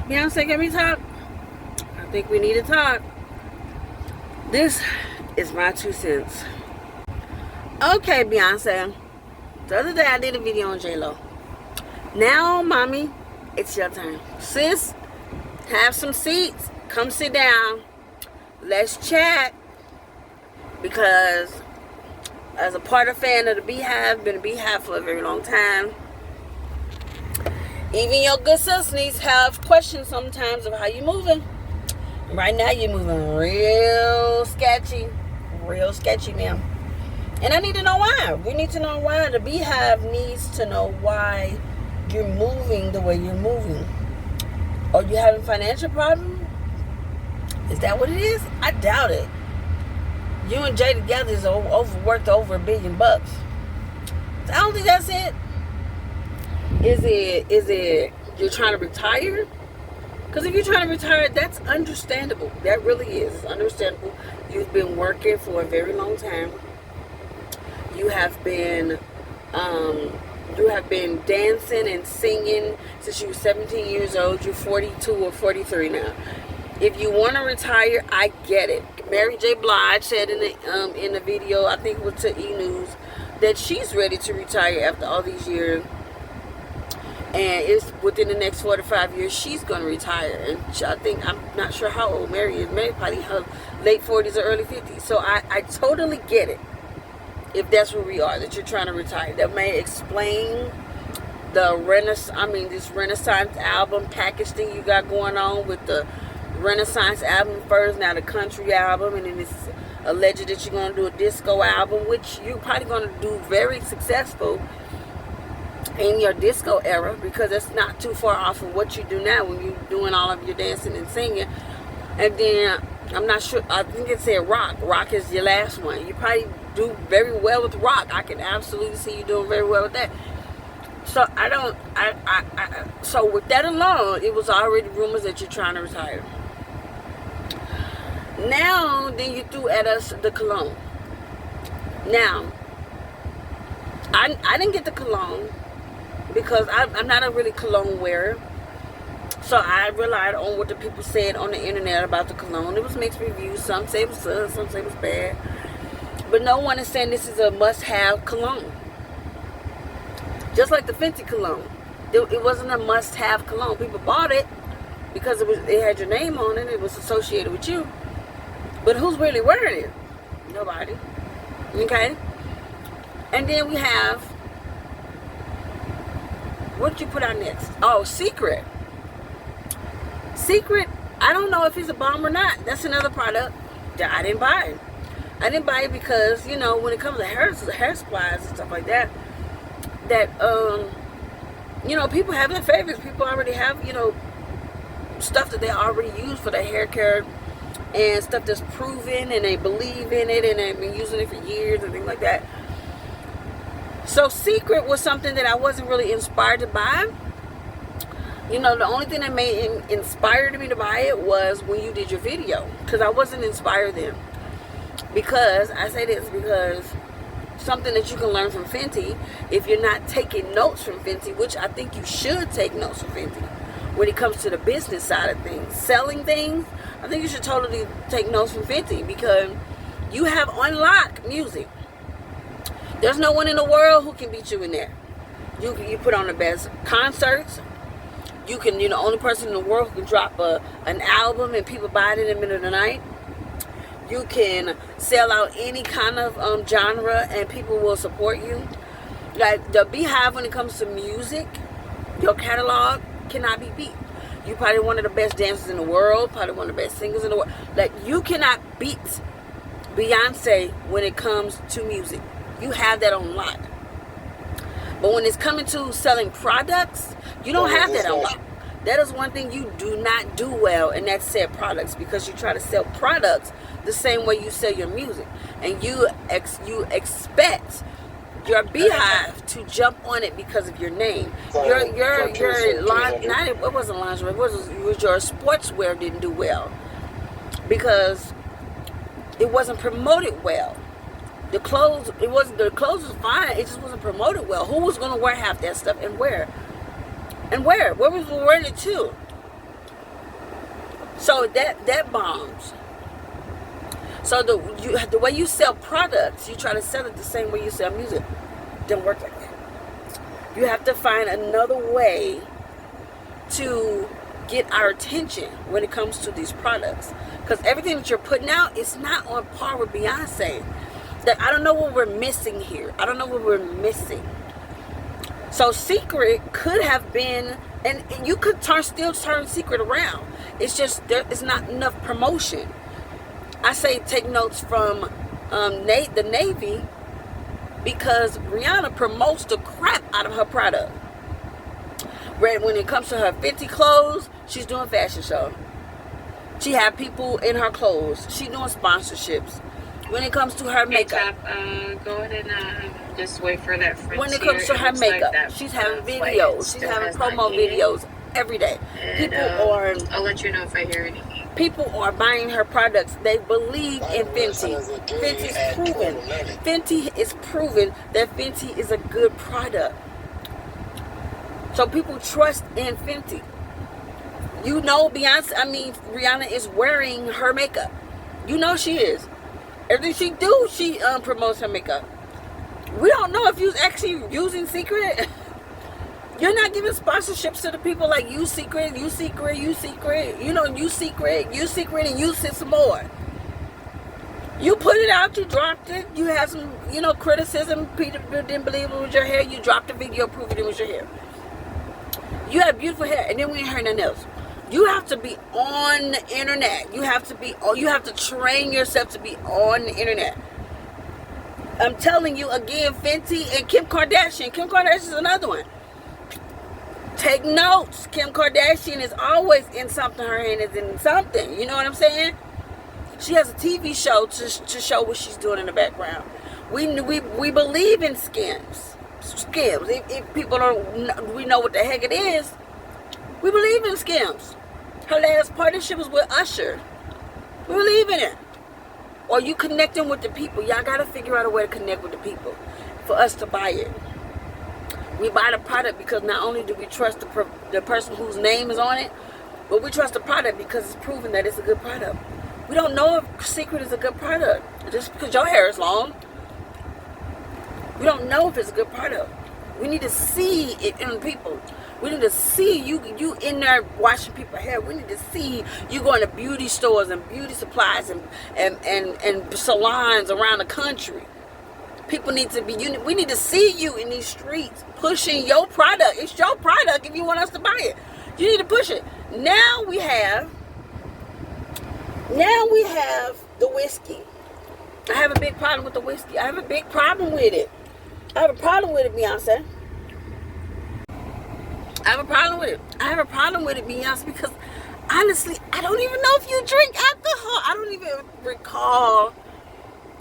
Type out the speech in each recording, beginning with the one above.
Beyonce, can we talk? I think we need to talk. This is my 2 cents. Okay, Beyonce. The other day I did a video on J-Lo. Now, mommy, it's your turn. Sis, have some seats. Come sit down. Let's chat. Because as a part of fan of the Beehive, been a Beehive for a very long time. Even your good sis needs have questions sometimes of how you moving. Right now you're moving real sketchy. Real sketchy, ma'am. And I need to know why. We need to know why. The Beehive needs to know why you're moving the way you're moving. Are you having financial problems? Is that what it is? I doubt it. You and Jay together is overworked over $1 billion. So I don't think that's it. Is it you're trying to retire? Because if you're trying to retire, that's understandable. That really is. It's understandable. You've been working for a very long time. You have been dancing and singing since you were 17 years old. You're 42 or 43 now. If you want to retire, I get it. Mary J. Blige said in the video, I think it was to E! News, that she's ready to retire after all these years. And it's within the next 4 to 5 years, she's going to retire. And I'm not sure how old Mary is. Mary probably her late 40s or early 50s. So I totally get it. If that's where we are, that you're trying to retire. That may explain this Renaissance album package thing you got going on with the Renaissance album first, now the country album, and then it's alleged that you're going to do a disco album, which you're probably going to do very successful in your disco era, because it's not too far off of what you do now when you're doing all of your dancing and singing. And then I'm not sure, I think it said rock is your last one. You probably do very well with rock. I can absolutely see you doing very well with that. So so with that alone, it was already rumors that you're trying to retire. Now then you threw at us the cologne. Now I didn't get the cologne because I'm not a really cologne wearer. So I relied on what the people said on the internet about the cologne. It was mixed reviews. Some say it was good, some say it was bad. But no one is saying this is a must-have cologne. Just like the Fenty cologne. It wasn't a must-have cologne. People bought it because it had your name on it. It was associated with you. But who's really wearing it? Nobody. Okay? And then we have, what did you put out next? Oh, Secret. Secret, I don't know if it's a bomb or not. That's another product that I didn't buy. I didn't buy it because, when it comes to hair supplies and stuff like that, people have their favorites. People already have, stuff that they already use for their hair care and stuff that's proven and they believe in it and they've been using it for years and things like that. So Secret was something that I wasn't really inspired to buy. The only thing that made inspired me to buy it was when you did your video, because I wasn't inspired then. Because something that you can learn from Fenty, if you're not taking notes from Fenty, which I think you should take notes from Fenty when it comes to the business side of things, selling things, I think you should totally take notes from Fenty, because you have unlocked music. There's no one in the world who can beat you in there. You put on the best concerts. You can, the only person in the world who can drop an album and people buy it in the middle of the night. You can sell out any kind of genre and people will support you. Like the Beehive, when it comes to music, your catalog cannot be beat. You're probably one of the best dancers in the world, probably one of the best singers in the world. Like, you cannot beat Beyonce when it comes to music. You have that on lock. But when it's coming to selling products, you don't have that on lock. That is one thing you do not do well, and that's sell products, because you try to sell products the same way you sell your music, and you expect your Beehive to jump on it because of your name. Your it wasn't lingerie. It was your sportswear didn't do well because it wasn't promoted well. The clothes was fine. It just wasn't promoted well. Who was going to wear half that stuff and where? And where? Where was we wearing it to? So that bombs. So the way you sell products, you try to sell it the same way you sell music. Don't work like that. You have to find another way to get our attention when it comes to these products, because everything that you're putting out is not on par with Beyonce. That I don't know what we're missing here. I don't know what we're missing. So Secret could have been, and you could still turn Secret around. It's just there is not enough promotion. I say take notes from the Navy, because Rihanna promotes the crap out of her product. When it comes to her Fenty clothes, she's doing fashion show. She have people in her clothes. She's doing sponsorships. When it comes to her makeup, go ahead and just wait for that. When it comes to her makeup, she's having videos. She's having promo videos every day. And, people are. I'll let you know if I hear anything. People are buying her products. They believe in Fenty. Fenty's proven. Fenty is proven that Fenty is a good product. So people trust in Fenty. You know Rihanna is wearing her makeup. You know she is. Everything she do, she promotes her makeup. We don't know if you're actually using Secret. You're not giving sponsorships to the people like you Secret, you Secret, you Secret. You know, you Secret, and you some more. You put it out, you dropped it. You had some, criticism. People didn't believe it was your hair. You dropped the video proving it was your hair. You had beautiful hair, and then we ain't heard nothing else. You have to be on the internet. You have to train yourself to be on the internet. I'm telling you again, Fenty and Kim Kardashian. Kim Kardashian is another one. Take notes. Kim Kardashian is always in something. Her hand is in something. You know what I'm saying? She has a TV show to show what she's doing in the background. We believe in skims. If people we know what the heck it is. We believe in skims. Her last partnership was with Usher. We believe in it. Or you connecting with the people. Y'all got to figure out a way to connect with the people for us to buy it. We buy the product because not only do we trust the person whose name is on it, but we trust the product because it's proven that it's a good product. We don't know if Secret is a good product just because your hair is long. We don't know if it's a good product. We need to see it in people. We need to see you in there washing people's hair. We need to see you going to beauty stores and beauty supplies and salons around the country. People need to be, we need to see you in these streets pushing your product. It's your product if you want us to buy it. You need to push it. Now we have the whiskey. I have a big problem with the whiskey. I have a big problem with it. I have a problem with it, Beyonce. I have a problem with it. I have a problem with it, Beyonce, because honestly, I don't even know if you drink alcohol. I don't even recall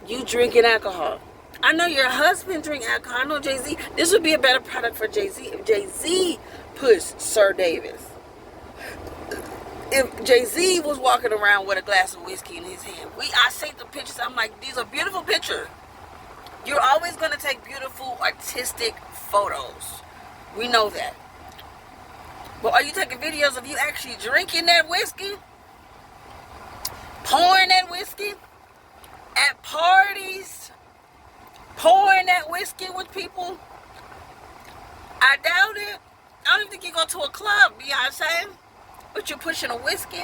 you drinking alcohol. I know your husband drink alcohol. I know Jay-Z. This would be a better product for Jay-Z if Jay-Z pushed Sir Davis. If Jay-Z was walking around with a glass of whiskey in his hand. I see the pictures. I'm like, these are beautiful pictures. You're always going to take beautiful, artistic photos. We know that. But are you taking videos of you actually drinking that whiskey? Pouring that whiskey? At parties? Pouring that whiskey with people? I doubt it. I don't even think you go to a club, Beyonce. But you're pushing a whiskey.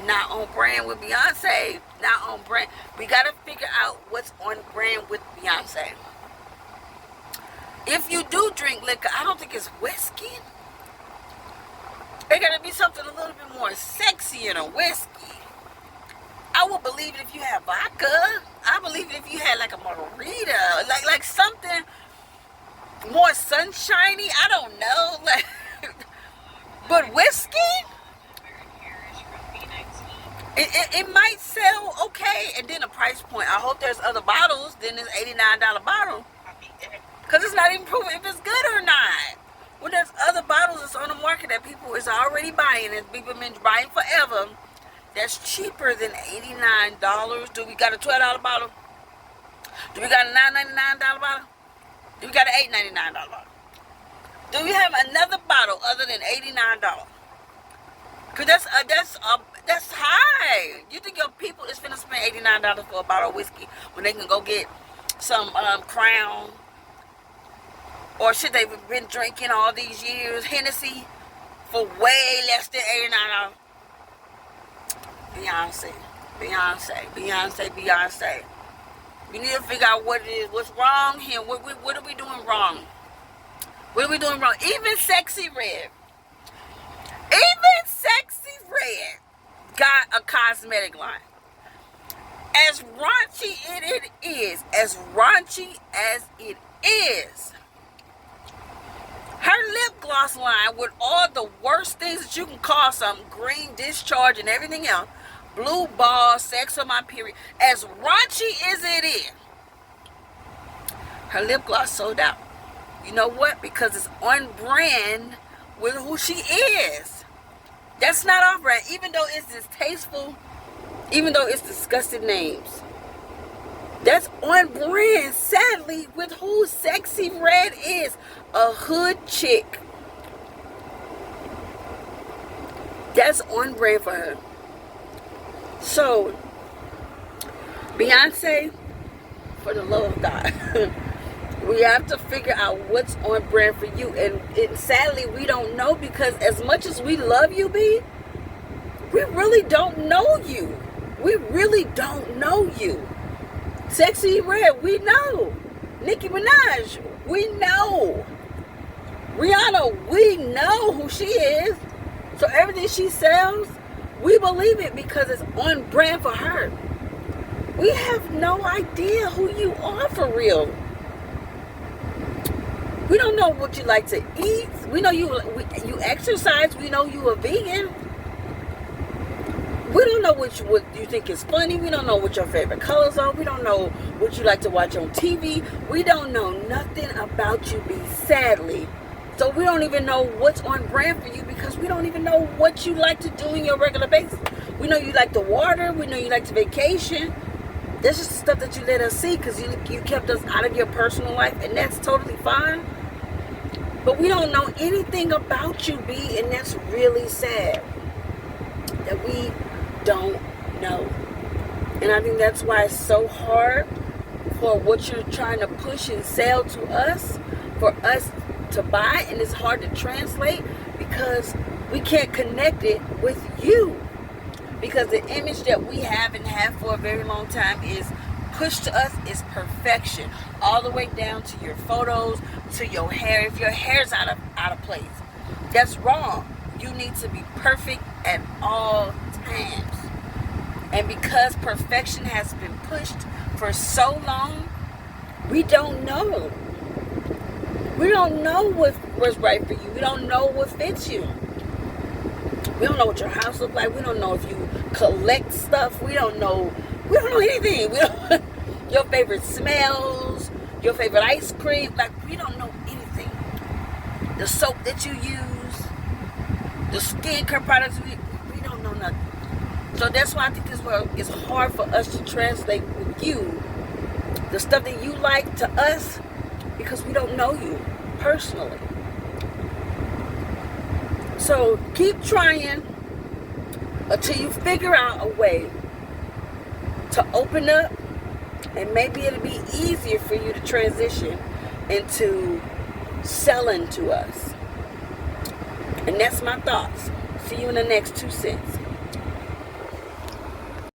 Not on brand with Beyonce. Not on brand. We got to figure out what's on brand with Beyonce. If you do drink liquor, I don't think it's whiskey. It got to be something a little bit more sexy than a whiskey. I would believe it if you had vodka. I believe it if you had like a margarita. Like something more sunshiny. I don't know. But whiskey? It might sell okay. And then the price point. I hope there's other bottles than this $89 bottle. Because it's not even proven if it's good or not. When there's other bottles that's on the market that people is already buying and people have been buying forever, that's cheaper than $89. Do we got a $12 bottle? Do we got a $9.99 bottle? Do we got an $8.99 bottle? Do we have another bottle other than $89? Cause that's high. You think your people is finna spend $89 for a bottle of whiskey when they can go get some Crown or shit they've been drinking all these years, Hennessy, for way less than $89. Beyonce. We need to figure out what it is. What's wrong here? What are we doing wrong? What are we doing wrong? Even Sexy Red got a cosmetic line. As raunchy it is, her lip gloss line with all the worst things that you can call something, green discharge and everything else, blue ball, sex on my period, as raunchy as it is, her lip gloss sold out. You know what? Because it's on brand with who she is. That's not off brand, even though it's distasteful, even though it's disgusting names. That's on brand, sadly, with who Sexy Red is. A hood chick. That's on brand for her. So, Beyonce, for the love of God, we have to figure out what's on brand for you. And sadly, we don't know, because as much as we love you, B, we really don't know you. We really don't know you. Sexy Red, we know. Nicki Minaj, we know. Rihanna, we know who she is. So everything she sells, we believe it because it's on brand for her. We have no idea who you are for real. We don't know what you like to eat. We know you exercise. We know you a vegan. We don't know what you think is funny. We don't know what your favorite colors are. We don't know what you like to watch on TV. We don't know nothing about you, B, sadly. So we don't even know what's on brand for you, because we don't even know what you like to do in your regular basis. We know you like the water. We know you like to vacation. That's just the stuff that you let us see, because you kept us out of your personal life, and that's totally fine. But we don't know anything about you, B, and that's really sad that we don't know. And I think that's why it's so hard for what you're trying to push and sell to us, for us to buy, and it's hard to translate because we can't connect it with you. Because the image that we have and have for a very long time is pushed to us is perfection, all the way down to your photos, to your hair. If your hair's out of place, that's wrong. You need to be perfect at all times. And because perfection has been pushed for so long, we don't know. We don't know what's right for you. We don't know what fits you. We don't know what your house looks like. We don't know if you collect stuff. We don't know anything. We don't your favorite smells, your favorite ice cream. Like, we don't know anything. The soap that you use, the skincare products, we don't know nothing. So that's why I think it's hard for us to translate with you the stuff that you like to us, because we don't know you personally. So keep trying until you figure out a way to open up, and maybe it'll be easier for you to transition into selling to us. And that's my thoughts. See you in the next 2 cents.